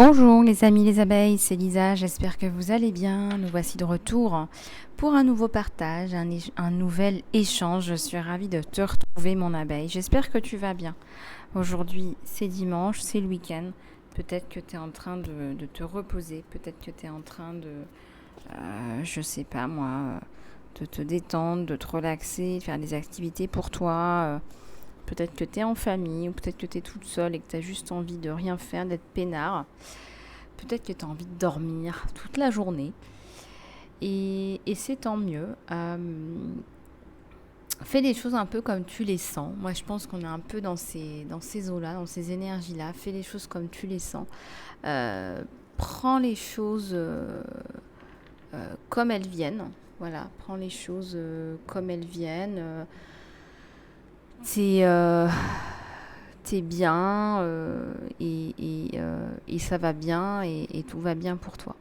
Bonjour les amis les abeilles, c'est Lisa, j'espère que vous allez bien. Nous voici de retour pour un nouveau partage, un nouvel échange. Je suis ravie de te retrouver mon abeille, j'espère que tu vas bien. Aujourd'hui c'est dimanche, c'est le week-end. Peut-être que tu es en train de te reposer, peut-être que tu es en train je sais pas moi, de te détendre, de te relaxer, de faire des activités pour toi. Peut-être que tu es en famille ou peut-être que tu es toute seule et que tu as juste envie de rien faire, d'être peinard. Peut-être que tu as envie de dormir toute la journée. Et c'est tant mieux. Fais les choses un peu comme tu les sens. Moi, je pense qu'on est un peu dans ces eaux-là, dans ces énergies-là. Fais les choses comme tu les sens. Euh, Prends les choses comme elles viennent. Voilà, prends les choses comme elles viennent. C'est t'es bien et ça va bien et tout va bien pour toi.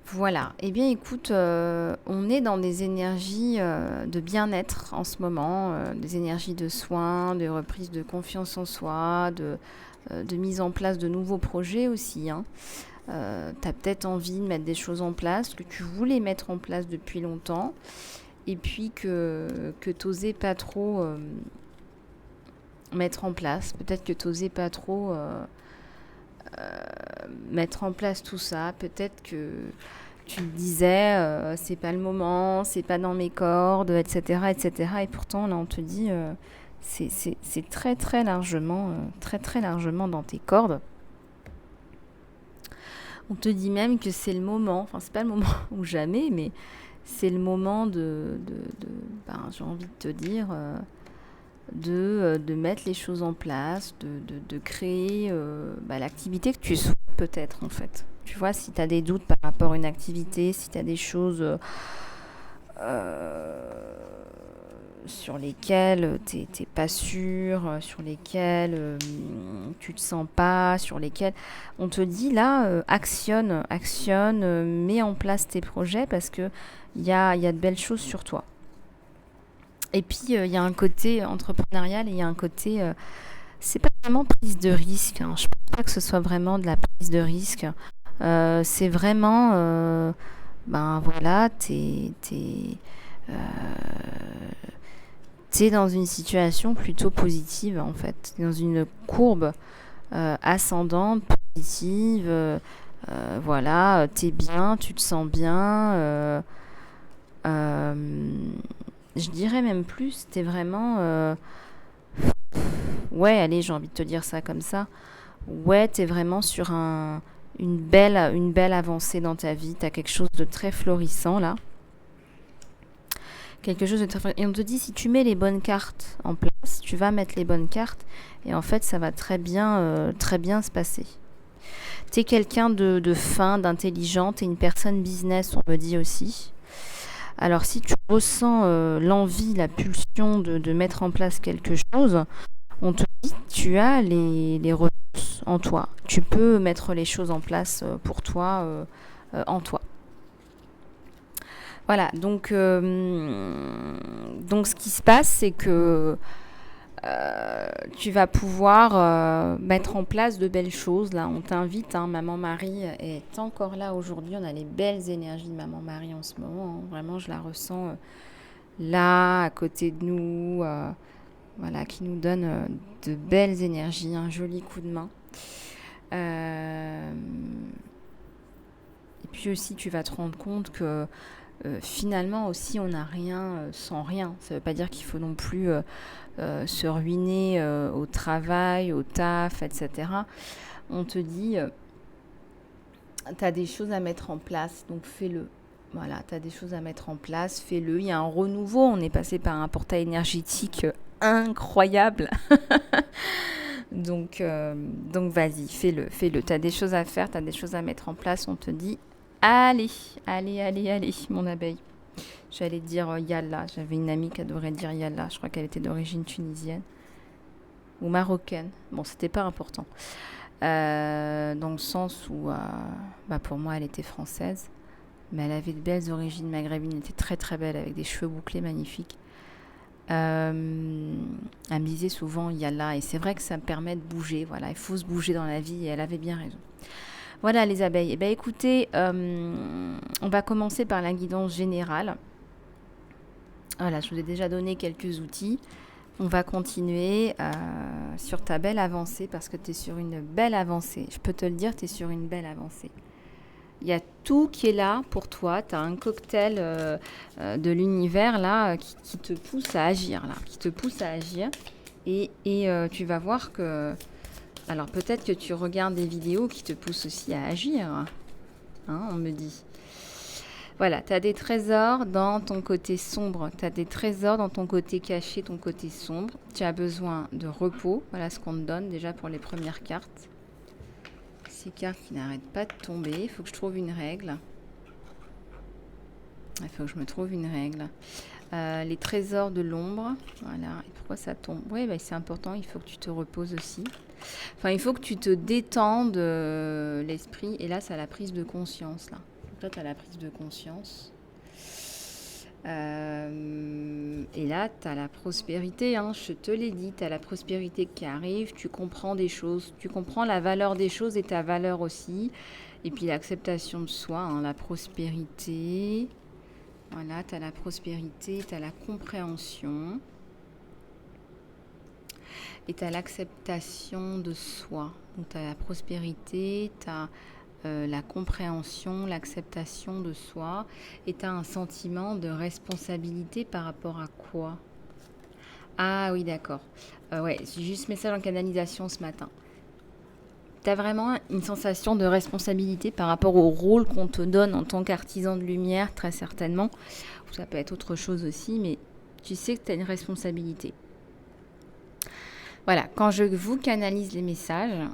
Voilà. Eh bien, écoute, on est dans des énergies de bien-être en ce moment, des énergies de soins, de reprise de confiance en soi, de mise en place de nouveaux projets aussi. Hein. Tu as peut-être envie de mettre des choses en place que tu voulais mettre en place depuis longtemps et puis que tu n'osais pas trop mettre en place. Peut-être que tu n'osais pas trop mettre en place tout ça. Peut-être que tu te disais c'est pas le moment, c'est pas dans mes cordes, etc. etc. Et pourtant là on te dit c'est très très largement dans tes cordes. On te dit même que c'est le moment, enfin c'est pas le moment ou jamais, mais c'est le moment j'ai envie de te dire, de mettre les choses en place, de créer l'activité que tu souhaites peut-être en fait. Tu vois, si tu as des doutes par rapport à une activité, si tu as des choses sur lesquelles tu n'es pas sûr, sur lesquelles tu te sens pas, sur lesquelles on te dit là, actionne, mets en place tes projets parce que il y a de belles choses sur toi. Et puis, il y a un côté entrepreneurial et il y a un côté... c'est pas vraiment prise de risque. Hein. Je pense pas que ce soit vraiment de la prise de risque. C'est vraiment... ben voilà, euh, t'es dans une situation plutôt positive, en fait. T'es dans une courbe ascendante, positive. Voilà, t'es bien, tu te sens bien. Euh, je dirais même plus, t'es vraiment... ouais, allez, j'ai envie de te dire ça comme ça. Ouais, t'es vraiment sur une belle avancée dans ta vie. T'as quelque chose de très florissant là. Quelque chose de très florissant. Et on te dit, si tu mets les bonnes cartes en place, tu vas mettre les bonnes cartes. Et en fait, ça va très bien se passer. T'es quelqu'un de fin, d'intelligent. T'es une personne business, on me dit aussi. Alors, si tu ressens l'envie, la pulsion de mettre en place quelque chose, on te dit tu as les ressources en toi. Tu peux mettre les choses en place pour toi, en toi. Voilà, donc ce qui se passe, c'est que tu vas pouvoir mettre en place de belles choses. Là, on t'invite, hein, Maman Marie est encore là aujourd'hui. On a les belles énergies de Maman Marie en ce moment. Hein. Vraiment, je la ressens là, à côté de nous. Voilà, qui nous donne de belles énergies, un joli coup de main. Euh, et puis aussi, tu vas te rendre compte que finalement aussi, on n'a rien sans rien. Ça ne veut pas dire qu'il faut non plus se ruiner au travail, au taf, etc. On te dit, tu as des choses à mettre en place, donc fais-le. Voilà, tu as des choses à mettre en place, fais-le. Il y a un renouveau, on est passé par un portail énergétique incroyable. Donc vas-y, fais-le. Tu as des choses à faire, tu as des choses à mettre en place. On te dit, allez, mon abeille. J'allais dire Yalla. J'avais une amie qui adorait dire Yalla. Je crois qu'elle était d'origine tunisienne ou marocaine. Bon, c'était pas important. Dans le sens où, pour moi, elle était française. Mais elle avait de belles origines maghrébines. Elle était très très belle avec des cheveux bouclés magnifiques. Elle me disait souvent, il y a là, et c'est vrai que ça me permet de bouger. Voilà, il faut se bouger dans la vie, et elle avait bien raison. Voilà les abeilles. Eh bien écoutez, on va commencer par la guidance générale. Voilà, je vous ai déjà donné quelques outils. On va continuer sur ta belle avancée parce que tu es sur une belle avancée. Je peux te le dire, tu es sur une belle avancée. Il y a tout qui est là pour toi. Tu as un cocktail de l'univers là qui te pousse à agir. Là, qui te pousse à agir. Et tu vas voir que... Alors peut-être que tu regardes des vidéos qui te poussent aussi à agir. Hein, on me dit. Voilà, tu as des trésors dans ton côté sombre. Tu as des trésors dans ton côté caché, ton côté sombre. Tu as besoin de repos. Voilà ce qu'on te donne déjà pour les premières cartes. Ces cartes qui n'arrêtent pas de tomber. Il faut que je trouve une règle. Il faut que je me trouve une règle. Les trésors de l'ombre. Voilà. Et pourquoi ça tombe? Oui, bah, c'est important. Il faut que tu te reposes aussi. Enfin, il faut que tu te détendes l'esprit. Et là, c'est la prise de conscience. Là, donc là tu as la prise de conscience. Et là, tu as la prospérité, hein, je te l'ai dit, tu as la prospérité qui arrive, tu comprends des choses, tu comprends la valeur des choses et ta valeur aussi. Et puis l'acceptation de soi, hein, la prospérité. Voilà, tu as la prospérité, tu as la compréhension. Et tu as l'acceptation de soi. Donc tu as la prospérité, tu as... la compréhension, l'acceptation de soi, et tu as un sentiment de responsabilité par rapport à quoi? Ah oui, d'accord. Ouais, j'ai juste message en canalisation ce matin. Tu as vraiment une sensation de responsabilité par rapport au rôle qu'on te donne en tant qu'artisan de lumière, très certainement. Ça peut être autre chose aussi, mais tu sais que tu as une responsabilité. Voilà, quand je vous canalise les messages,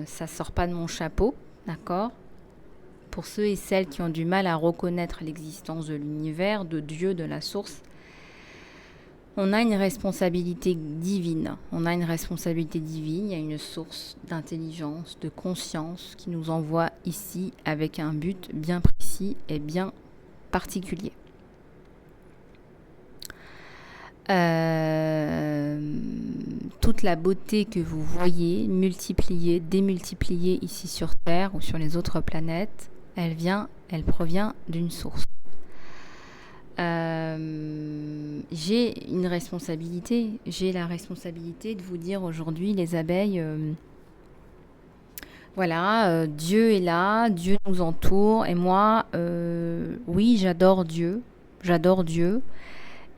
ça sort pas de mon chapeau, d'accord? Pour ceux et celles qui ont du mal à reconnaître l'existence de l'univers, de Dieu, de la source, on a une responsabilité divine. On a une responsabilité divine, il y a une source d'intelligence, de conscience qui nous envoie ici avec un but bien précis et bien particulier. Toute la beauté que vous voyez multipliée, démultipliée ici sur Terre ou sur les autres planètes, elle provient d'une source. J'ai une responsabilité, j'ai la responsabilité de vous dire aujourd'hui les abeilles, voilà, Dieu est là, Dieu nous entoure et moi, oui j'adore Dieu.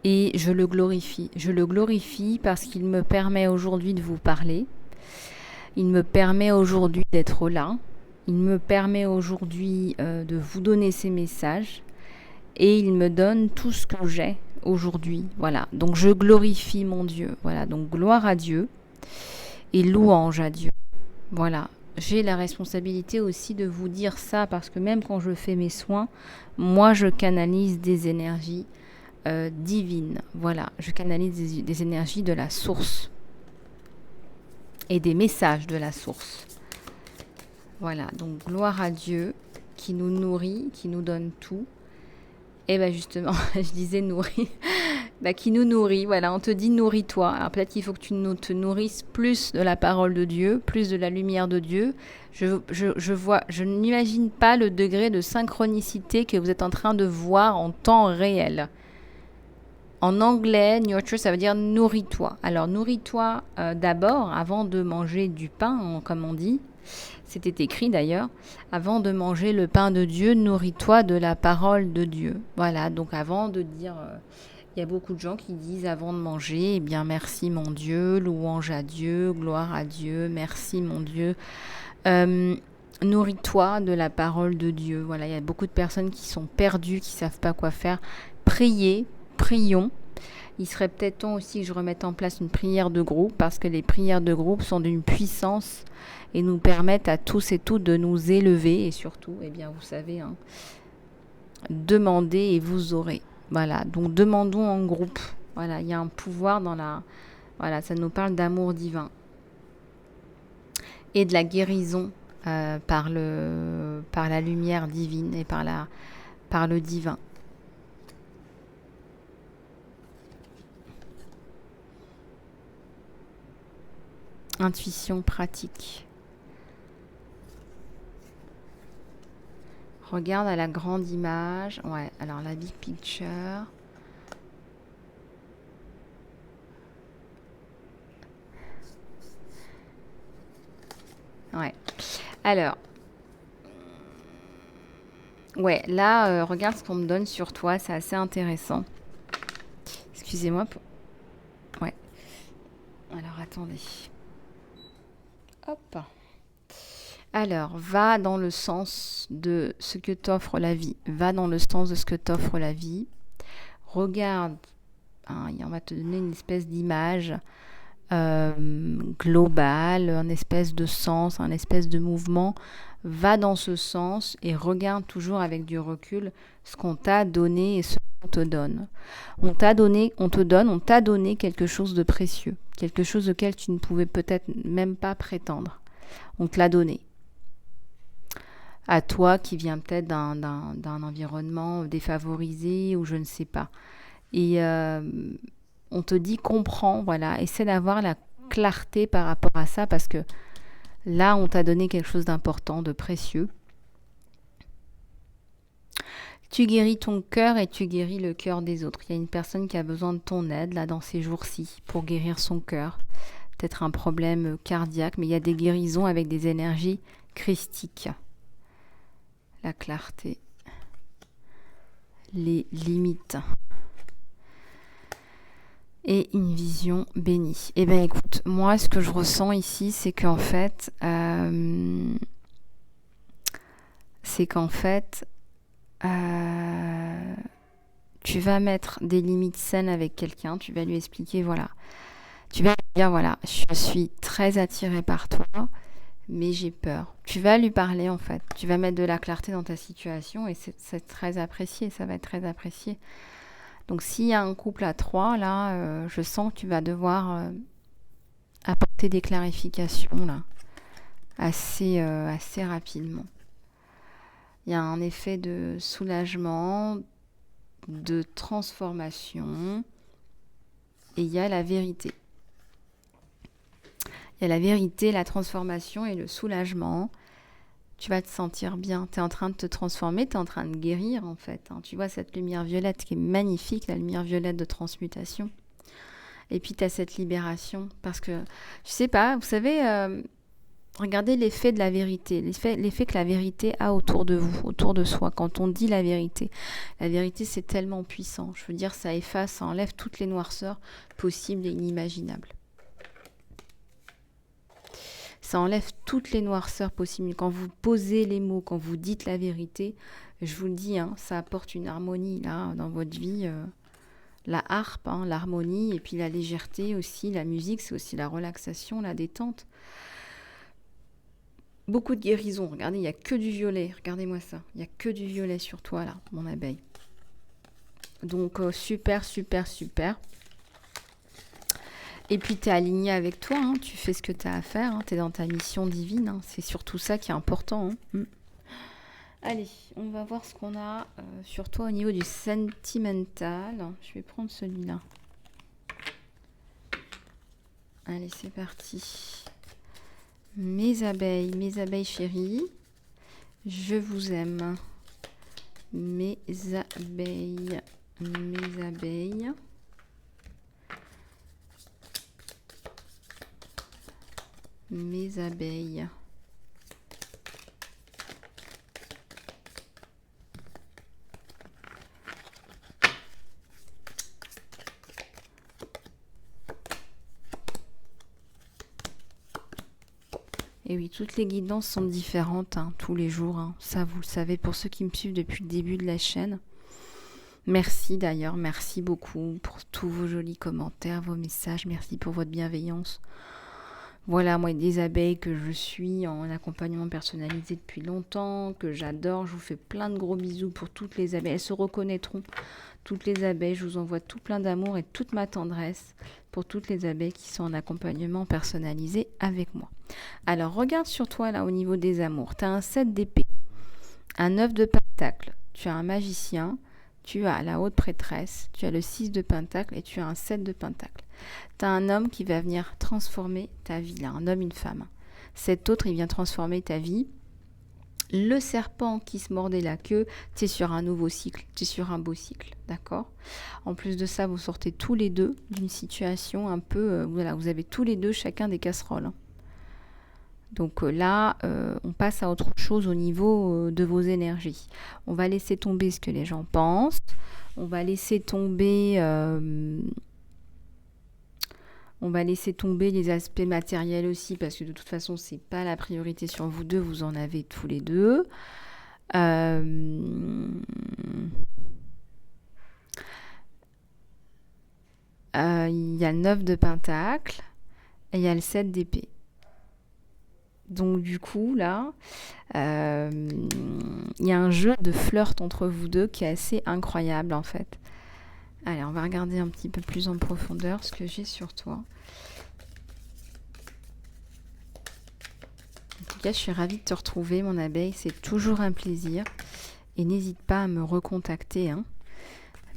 Et je le glorifie. Je le glorifie parce qu'il me permet aujourd'hui de vous parler. Il me permet aujourd'hui d'être là. Il me permet aujourd'hui de vous donner ces messages. Et il me donne tout ce que j'ai aujourd'hui. Voilà. Donc je glorifie mon Dieu. Voilà. Donc gloire à Dieu et louange à Dieu. Voilà. J'ai la responsabilité aussi de vous dire ça parce que même quand je fais mes soins, moi je canalise des énergies divine. Voilà, je canalise des énergies de la source et des messages de la source. Voilà, donc gloire à Dieu qui nous nourrit, qui nous donne tout. Et bien justement, je disais nourrit, qui nous nourrit. Voilà, on te dit nourris-toi. Alors peut-être qu'il faut que tu te nourrisses plus de la parole de Dieu, plus de la lumière de Dieu. Je n'imagine pas le degré de synchronicité que vous êtes en train de voir en temps réel. En anglais, nurture, ça veut dire nourris-toi. Alors, nourris-toi d'abord, avant de manger du pain, comme on dit. C'était écrit d'ailleurs. Avant de manger le pain de Dieu, nourris-toi de la parole de Dieu. Voilà, donc avant de dire... il y a beaucoup de gens qui disent avant de manger, eh bien merci mon Dieu, louange à Dieu, gloire à Dieu, merci mon Dieu. Nourris-toi de la parole de Dieu. Voilà, il y a beaucoup de personnes qui sont perdues, qui ne savent pas quoi faire. Prions. Il serait peut-être temps aussi que je remette en place une prière de groupe parce que les prières de groupe sont d'une puissance et nous permettent à tous et toutes de nous élever et surtout, eh bien vous savez, hein, demandez et vous aurez. Voilà, donc demandons en groupe. Voilà, il y a un pouvoir dans la... Voilà, ça nous parle d'amour divin et de la guérison par la lumière divine et par le divin. Intuition pratique. Regarde à la grande image. Ouais, alors la big picture. Ouais. Alors. Ouais, là, regarde ce qu'on me donne sur toi. C'est assez intéressant. Excusez-moi. Ouais. Alors, attendez. Hop. Alors, va dans le sens de ce que t'offre la vie. Va dans le sens de ce que t'offre la vie. Regarde. Hein, on va te donner une espèce d'image globale, un espèce de sens, un espèce de mouvement. Va dans ce sens et regarde toujours avec du recul ce qu'on t'a donné et ce qu'on te donne. On t'a donné quelque chose de précieux, quelque chose auquel tu ne pouvais peut-être même pas prétendre. On te l'a donné. À toi qui viens peut-être d'un environnement défavorisé ou je ne sais pas. Et on te dit comprends, voilà, essaie d'avoir la clarté par rapport à ça parce que là, on t'a donné quelque chose d'important, de précieux. Tu guéris ton cœur et tu guéris le cœur des autres. Il y a une personne qui a besoin de ton aide là dans ces jours-ci pour guérir son cœur. Peut-être un problème cardiaque, mais il y a des guérisons avec des énergies christiques. La clarté, les limites et une vision bénie. Eh bien écoute, moi ce que je ressens ici, c'est qu'en fait, tu vas mettre des limites saines avec quelqu'un, tu vas lui expliquer, voilà, tu vas lui dire, voilà, je suis très attirée par toi, mais j'ai peur. Tu vas lui parler en fait, tu vas mettre de la clarté dans ta situation et c'est très apprécié, ça va être très apprécié. Donc s'il y a un couple à trois, là, je sens que tu vas devoir apporter des clarifications là, assez rapidement. Il y a un effet de soulagement, de transformation et il y a la vérité. Il y a la vérité, la transformation et le soulagement. Tu vas te sentir bien. Tu es en train de te transformer, tu es en train de guérir en fait. Hein. Tu vois cette lumière violette qui est magnifique, la lumière violette de transmutation. Et puis tu as cette libération. Parce que, je sais pas, vous savez, regardez l'effet de la vérité, l'effet que la vérité a autour de vous, autour de soi. Quand on dit la vérité c'est tellement puissant. Je veux dire, ça efface, ça enlève toutes les noirceurs possibles et inimaginables. Ça enlève toutes les noirceurs possibles. Quand vous posez les mots, quand vous dites la vérité, je vous le dis, hein, ça apporte une harmonie là dans votre vie. La harpe, hein, l'harmonie et puis la légèreté aussi. La musique, c'est aussi la relaxation, la détente. Beaucoup de guérison. Regardez, il n'y a que du violet. Regardez-moi ça. Il n'y a que du violet sur toi là, mon abeille. Donc super, super, super. Et puis tu es aligné avec toi, hein, tu fais ce que tu as à faire, hein, tu es dans ta mission divine, hein, c'est surtout ça qui est important. Hein. Allez, on va voir ce qu'on a sur toi au niveau du sentimental. Je vais prendre celui-là. Allez, c'est parti. Mes abeilles chéries, je vous aime. Mes abeilles. Mes abeilles. Et oui, toutes les guidances sont différentes hein, tous les jours. Hein. Ça, vous le savez, pour ceux qui me suivent depuis le début de la chaîne. Merci d'ailleurs, merci beaucoup pour tous vos jolis commentaires, vos messages. Merci pour votre bienveillance. Voilà, moi, des abeilles que je suis en accompagnement personnalisé depuis longtemps, que j'adore. Je vous fais plein de gros bisous pour toutes les abeilles. Elles se reconnaîtront, toutes les abeilles. Je vous envoie tout plein d'amour et toute ma tendresse pour toutes les abeilles qui sont en accompagnement personnalisé avec moi. Alors, regarde sur toi, là, au niveau des amours. Tu as un 7 d'épée, un 9 de pentacle. Tu as un magicien, tu as la haute prêtresse, tu as le 6 de pentacle et tu as un 7 de pentacle. Tu as un homme qui va venir transformer ta vie, là, un homme, une femme. Cet autre, il vient transformer ta vie. Le serpent qui se mordait la queue, tu es sur un nouveau cycle, tu es sur un beau cycle, d'accord? En plus de ça, vous sortez tous les deux d'une situation un peu... voilà, vous avez tous les deux chacun des casseroles. Hein. Donc là, on passe à autre chose au niveau de vos énergies. On va laisser tomber ce que les gens pensent. On va laisser tomber... on va laisser tomber les aspects matériels aussi, parce que de toute façon, c'est pas la priorité sur vous deux, vous en avez tous les deux. Il y a le 9 de Pentacle et il y a le 7 d'épée. Donc du coup, là, il y a un jeu de flirt entre vous deux qui est assez incroyable en fait. Allez, on va regarder un petit peu plus en profondeur ce que j'ai sur toi. En tout cas, je suis ravie de te retrouver, mon abeille. C'est toujours un plaisir. Et n'hésite pas à me recontacter, hein,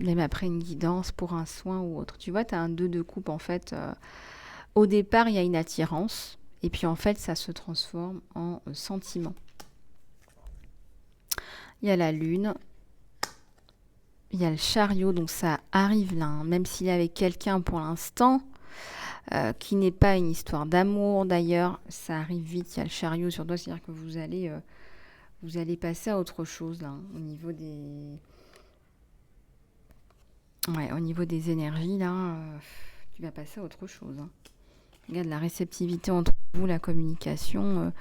même après une guidance pour un soin ou autre. Tu vois, tu as un 2 de coupe en fait. Au départ, il y a une attirance. Et puis en fait, ça se transforme en sentiment. Il y a la lune. Il y a le chariot, donc ça arrive là. Hein, même s'il est avec quelqu'un pour l'instant, qui n'est pas une histoire d'amour d'ailleurs, ça arrive vite. Il y a le chariot sur toi, c'est-à-dire que vous allez passer à autre chose là, hein, au niveau des énergies là. Tu vas passer à autre chose. Hein. Regarde la réceptivité entre vous, la communication.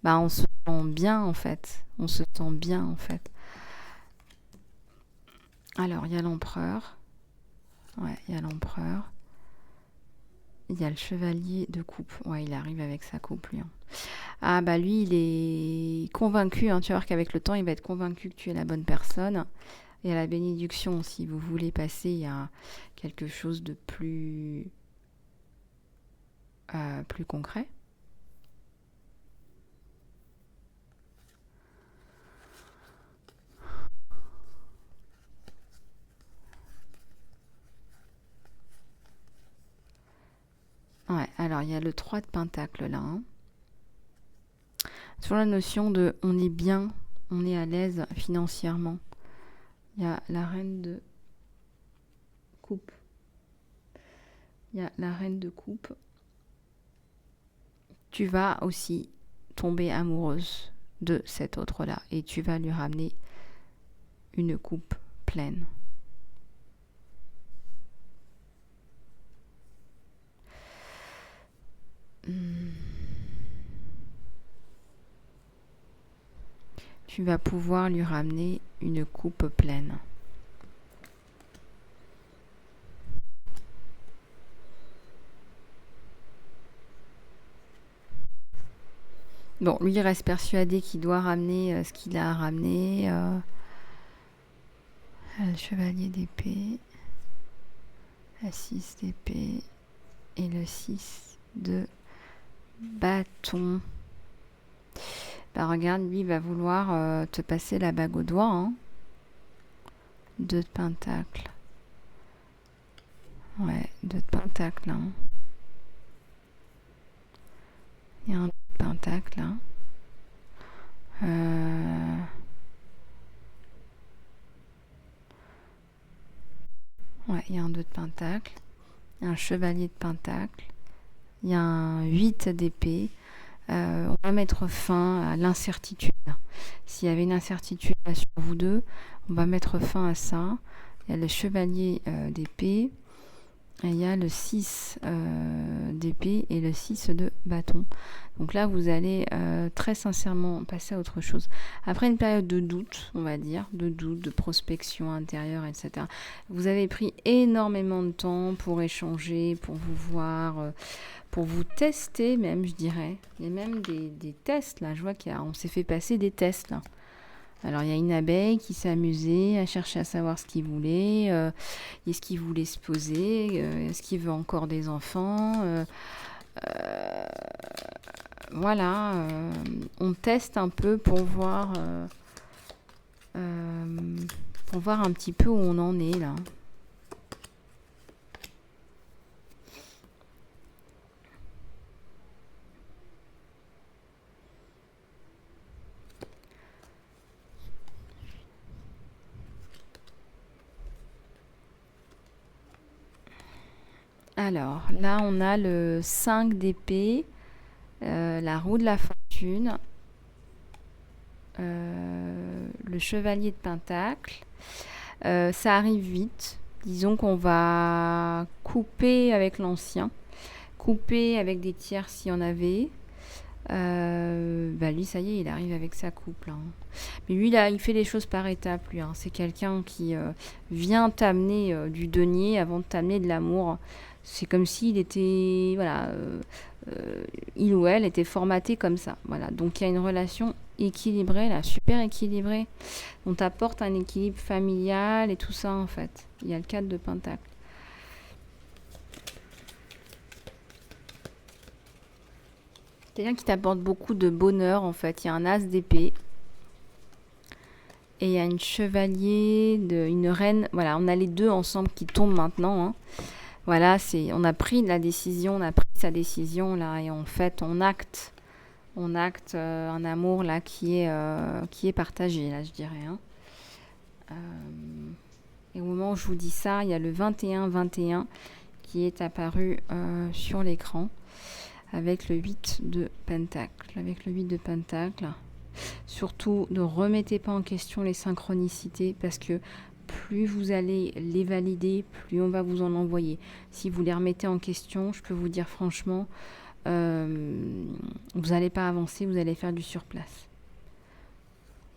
On se sent bien en fait. On se sent bien en fait. Alors, il y a l'empereur. Ouais, il y a l'empereur. Il y a le chevalier de coupe. Ouais, il arrive avec sa coupe, lui. Hein. Ah, bah lui, il est convaincu. Hein, tu vas voir qu'avec le temps, il va être convaincu que tu es la bonne personne. Et à la bénédiction, si vous voulez passer à quelque chose de plus concret. Ouais, alors il y a le 3 de Pentacle là. Hein. Sur la notion de on est bien, on est à l'aise financièrement. Il y a la reine de coupe. Il y a la reine de coupe. Tu vas aussi tomber amoureuse de cet autre-là et tu vas lui ramener une coupe pleine. Tu vas pouvoir lui ramener une coupe pleine. Bon, lui, il reste persuadé qu'il doit ramener ce qu'il a à ramener. Le chevalier d'épée, la 6 d'épée et le 6 de bâton. Bah regarde, lui, il va vouloir te passer la bague au doigt. Hein. 2 de pentacle. Ouais, 2 de pentacle. Hein. Il y a un 2 de pentacle. Hein. Ouais, il y a un 2 de pentacle. Il y a un chevalier de pentacle. Il y a un 8 d'épée. On va mettre fin à l'incertitude. S'il y avait une incertitude sur vous deux, on va mettre fin à ça. Il y a le chevalier d'épée. Et il y a le 6 d'épée et le 6 de bâton. Donc là, vous allez très sincèrement passer à autre chose. Après une période de doute, on va dire, de prospection intérieure, etc. Vous avez pris énormément de temps pour échanger, pour vous voir, pour vous tester même, je dirais. Il y a même des tests, là. Je vois qu'on s'est fait passer des tests, là. Alors, il y a une abeille qui s'est amusée à chercher à savoir ce qu'il voulait. Est-ce qu'il voulait se poser est-ce qu'il veut encore des enfants voilà. On teste un peu pour voir un petit peu où on en est, là. Alors, là, on a le 5 d'épée, la roue de la fortune, le chevalier de pentacle. Ça arrive vite. Disons qu'on va couper avec l'ancien, couper avec des tiers s'il y en avait. Lui, ça y est, il arrive avec sa coupe là, hein. Mais lui, là, il fait les choses par étapes, lui, hein. C'est quelqu'un qui vient t'amener du denier avant de t'amener de l'amour. C'est comme s'il était, voilà, il ou elle était formaté comme ça. Voilà. Donc il y a une relation équilibrée, là, super équilibrée. On t'apporte un équilibre familial et tout ça, en fait. Il y a le 4 de pentacle. Quelqu'un qui t'apporte beaucoup de bonheur, en fait. Il y a un as d'épée. Et il y a une chevalier, une reine. Voilà, on a les deux ensemble qui tombent maintenant, hein. Voilà, on a pris la décision, on a pris sa décision, là. Et en fait, on acte un amour, là, qui est partagé, là, je dirais, hein. Et au moment où je vous dis ça, il y a le 21-21 qui est apparu sur l'écran. Avec le 8 de pentacle. Avec le 8 de pentacle. Surtout, ne remettez pas en question les synchronicités parce que plus vous allez les valider, plus on va vous en envoyer. Si vous les remettez en question, je peux vous dire franchement, vous n'allez pas avancer, vous allez faire du surplace.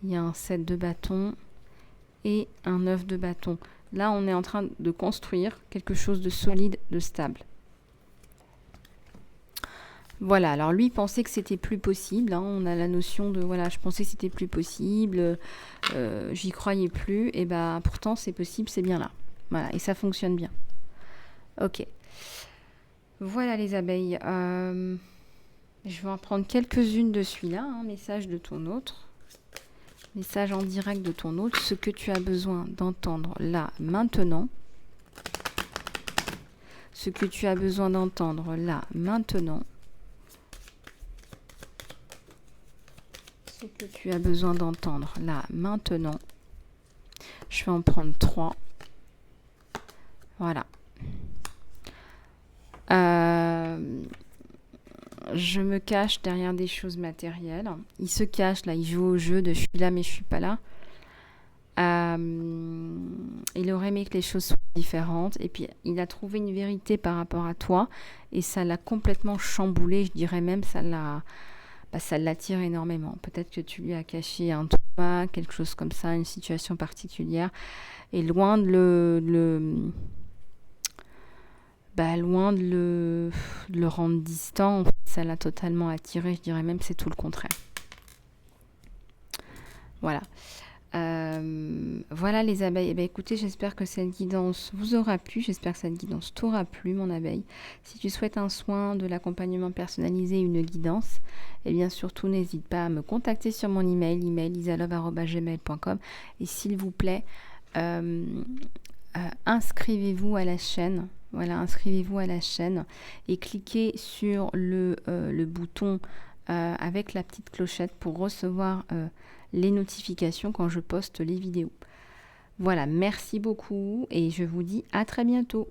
Il y a un 7 de bâton et un 9 de bâton. Là, on est en train de construire quelque chose de solide, de stable. Voilà, alors lui pensait que c'était plus possible, hein. On a la notion de, voilà, je pensais que c'était plus possible, j'y croyais plus, et bah pourtant c'est possible, c'est bien là. Voilà, et ça fonctionne bien. Ok. Voilà les abeilles. Je vais en prendre quelques-unes de celui-là, hein, message de ton autre. Message en direct de ton autre, ce que tu as besoin d'entendre là, maintenant. Ce que tu as besoin d'entendre là, maintenant. Ce que tu as besoin d'entendre là, maintenant. Je vais en prendre 3. Voilà. Je me cache derrière des choses matérielles. Il se cache, là, il joue au jeu de je suis là mais je suis pas là. Il aurait aimé que les choses soient différentes. Et puis, il a trouvé une vérité par rapport à toi. Et ça l'a complètement chamboulé. Je dirais même, ça l'attire énormément. Peut-être que tu lui as caché un trauma, quelque chose comme ça, une situation particulière. Et loin de le rendre distant, en fait, ça l'a totalement attiré. Je dirais même que c'est tout le contraire. Voilà. Voilà les abeilles. Eh bien, écoutez, j'espère que cette guidance vous aura plu. J'espère que cette guidance t'aura plu, mon abeille. Si tu souhaites un soin, de l'accompagnement personnalisé, une guidance, eh bien surtout n'hésite pas à me contacter sur mon email isalove@gmail.com. Et s'il vous plaît, inscrivez-vous à la chaîne. Voilà, inscrivez-vous à la chaîne et cliquez sur le bouton avec la petite clochette pour recevoir les notifications quand je poste les vidéos. Voilà, merci beaucoup et je vous dis à très bientôt.